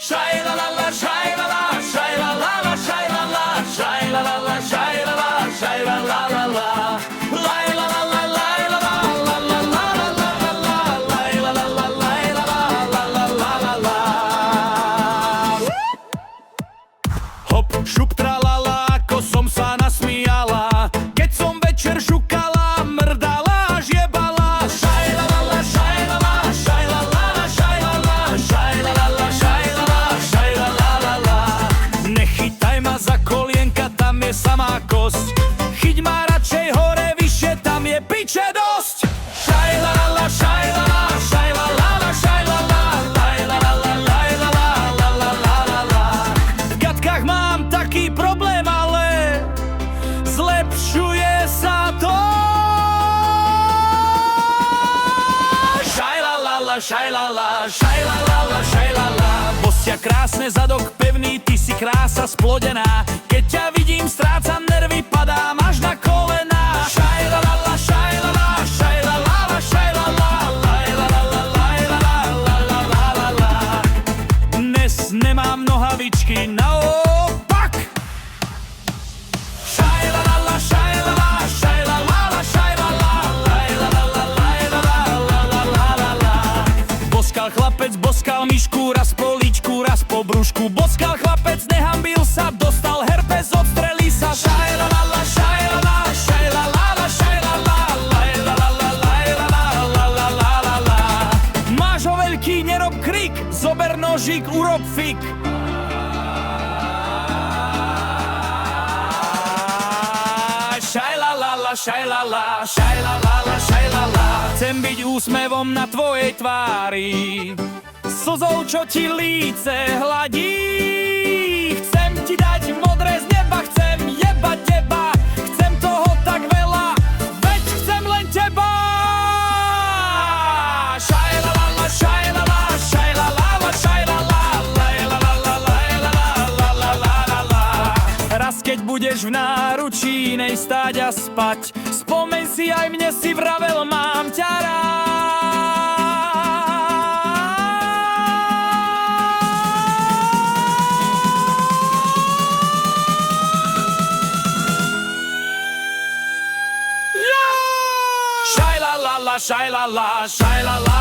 Shai la la la, shai la la, shai la la la, shai la la, shai la la la, shai la la, shai la la la la. Lai la la la, lai la la, la la la la la la, lai la la la, lai la la, la la la la. Hop, šup, tralala, ako som sa nasmiala, keď som večer šukala, mrdala, žiebala. Šaj la la la, šaj la la, šaj la la la, šaj la la, šaj la la la, šaj la la, šaj la la la la. Nechytaj ma za kolienka, tam je samá kosť, chyť ma radšej hore, vyššie, tam je piče dosť. Šaj la la la, šaj la la, šaj la la la, šaj la la, laj la la la, laj la la, la la la la la. V gatkách mám taký problém, ale zlepšuje sa to. Šaj la la la, šaj la la, šaj la la la, šaj la la. Bostia krásne, zadok pevný, ty si krása splodená. Keď ťa vidím, strácam nervy, padám až na kolená. Šaj la la la, šaj la la, šaj la la la, šaj la la, laj la la la, laj la la, la la la la la. Dnes nemám nohavičky, naopak. Šaj la la la, šaj la la, šaj la la la, šaj la la, laj la la la, laj la la, la la la la la. Boskal chlapec, boskal myšku, raz po líčku, raz po brúšku. Boskal chlapec, nehambil sa, dostal herpes, odstrelí sa. Šaj la la la, šaj la la, šaj la la la, šaj la la, laj la la la, laj la la, la la la la la. Máš ho veľký, nerob krik, zober nožík, urob fik. Šaj la la la, šaj la la, šaj la la la, šaj la la. Chcem byť úsmevom na tvojej tvári, slzou, čo ti líce hladí. Chcem ti dať modré z neba, chcem jebať teba, chcem toho tak veľa, veď chcem len teba. Šaj la la la, šaj la la, šaj la la la, šaj la la, laj la la la, laj la la, la la la la la. Raz keď budeš v náručí, nej stáť a spať, spomeň si, aj mne si vravel, mám ťa rád. Šaj la la la, šaj la la, šaj la la